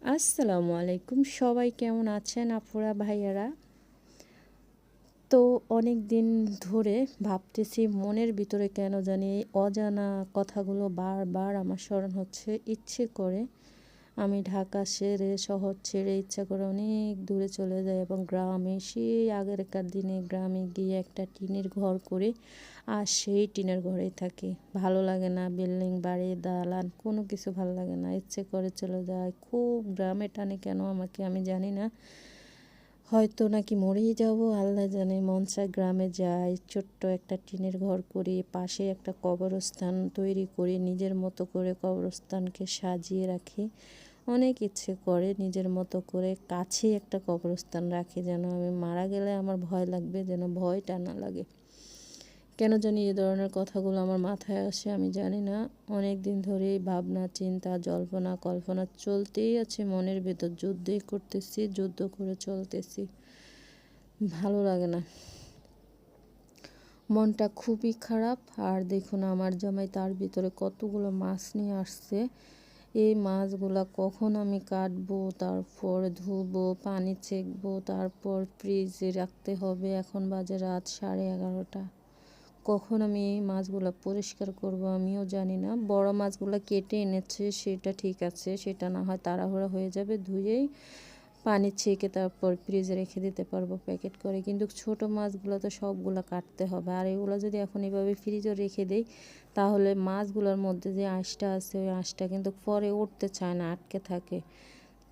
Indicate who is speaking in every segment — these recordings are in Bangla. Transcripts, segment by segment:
Speaker 1: আসসালামু আলাইকুম, সবাই কেমন আছেন আপুরা ভাইয়ারা? তো অনেক দিন ধরে ভাবতেছি, মনের ভিতরে কেন জানি এই অজানা কথাগুলো বারবার আমার স্মরণ হচ্ছে। ইচ্ছে করে আমি ঢাকা ছেড়ে, শহর ছেড়ে ইচ্ছা করে অনেক দূরে চলে যাই এবং গ্রামে, সেই আগেরকার দিনে গ্রামে গিয়ে একটা টিনের ঘর করে আর সেই টিনের ঘরেই থাকি। ভালো লাগে না, বিল্ডিং বাড়ি দালান কোনো কিছু ভালো লাগে না, ইচ্ছে করে চলে যায়। খুব গ্রামে টানে কেন আমাকে, আমি জানি না। হয়তো নাকি মরেই যাব, আল্লাহ জানে। মন চায় গ্রামে যাই, ছোট্ট একটা টিনের ঘর করি, পাশে একটা কবরস্থান তৈরি করি, নিজের মতো করে কবরস্থানকে সাজিয়ে রাখি। অনেক ইচ্ছে করে নিজের মতো করে কাছে একটা কবরস্থান রাখি, যেন আমি মারা গেলে আমার ভয় লাগবে, যেন ভয়টা না লাগে। কেন জানি এ ধরনের কথাগুলো আমার মাথায় আসে, আমি জানি না। অনেক দিন ধরেই ভাবনা চিন্তা জল্পনা কল্পনা চলতেই আছে মনের ভেতর, যুদ্ধই করতেছি, যুদ্ধ করে চলতেছি। ভালো লাগে না, মনটা খুবই খারাপ। আর দেখুন আমার জামাই তার ভিতরে কতগুলো মাছ নিয়ে আসছে। এই মাছগুলা কখন আমি কাটবো, তারপর ধুবো, পানি ছেঁকবো, তারপর ফ্রিজে রাখতে হবে। এখন বাজে রাত 11:30। কখন আমি এই মাছগুলো পরিষ্কার করব আমিও জানি না। বড় মাছগুলো কেটে এনেছে, সেটা ঠিক আছে, সেটা না হয় তাড়াহুড়া হয়ে যাবে, ধুয়েই পানি ছেঁকে তারপর ফ্রিজে রেখে দিতে পারবো প্যাকেট করে। কিন্তু ছোট মাছগুলো তো সবগুলো কাটতে হবে, আর এগুলো যদি এখন এভাবে ফ্রিজে রেখে দেই তাহলে মাছগুলোর মধ্যে যে আঁশটা আছে ওই আঁশটা কিন্তু পরে উঠতে চায় না, আটকে থাকে।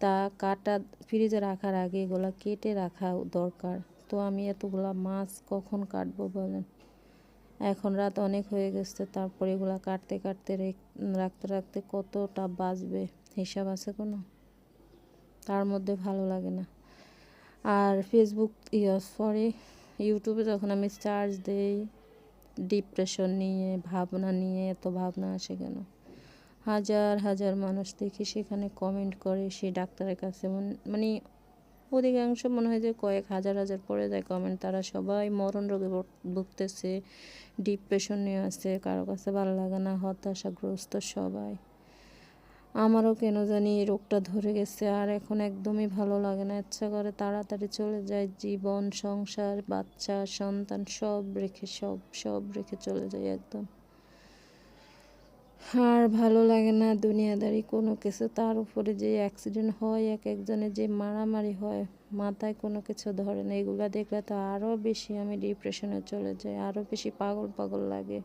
Speaker 1: তা কাটা ফ্রিজে রাখার আগে এগুলো কেটে রাখা দরকার। তো আমি এতগুলা মাছ কখন কাটবো বলেন? এখন রাত অনেক হয়ে গেছে, তারপর এগুলা কাটতে কাটতে রাখতে রাখতে কতটা বাজবে, হিসাব আছে কোনো? তার মধ্যে ভালো লাগে না। আর ফেসবুক সরি, ইউটিউবে যখন আমি সার্চ দিই ডিপ্রেশন নিয়ে, ভাবনা নিয়ে, এত ভাবনা আসে কেন? হাজার হাজার মানুষ দেখি সেখানে কমেন্ট করে, সেই ডাক্তারের কাছে মানে অধিকাংশ মনে হয় যে কয়েক হাজার হাজার পড়ে যায় কমেন্ট। তারা সবাই মরণ রোগে ভুগতেছে, ডিপ্রেশন নিয়ে আছে, কারো কাছে ভালো লাগে না, হতাশাগ্রস্ত সবাই। আমারও কেন জানি এই রোগটা ধরে গেছে, আর এখন একদমই ভালো লাগে না, ইচ্ছা করে তাড়াতাড়ি চলে যায়। জীবন, সংসার, বাচ্চা, সন্তান সব রেখে সব সব রেখে চলে যায় একদম। আর ভালো লাগে না দুনিয়াদারি কোনো কিছু। তার উপরে যে অ্যাক্সিডেন্ট হয়, এক একজনের যে মারামারি হয়, মাথায় কোনো কিছু ধরে না। এগুলো দেখলে তো আরও বেশি আমি ডিপ্রেশনে চলে যাই, আরও বেশি পাগল পাগল লাগে।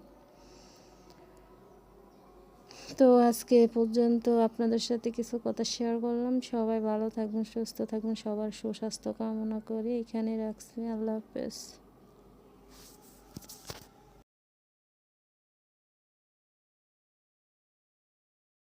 Speaker 1: তো আজকে এ পর্যন্ত আপনাদের সাথে কিছু কথা শেয়ার করলাম। সবাই ভালো থাকবেন, সুস্থ থাকবেন, সবার সুস্বাস্থ্য কামনা করি। এখানে রাখছি, আল্লাহ হাফেজ।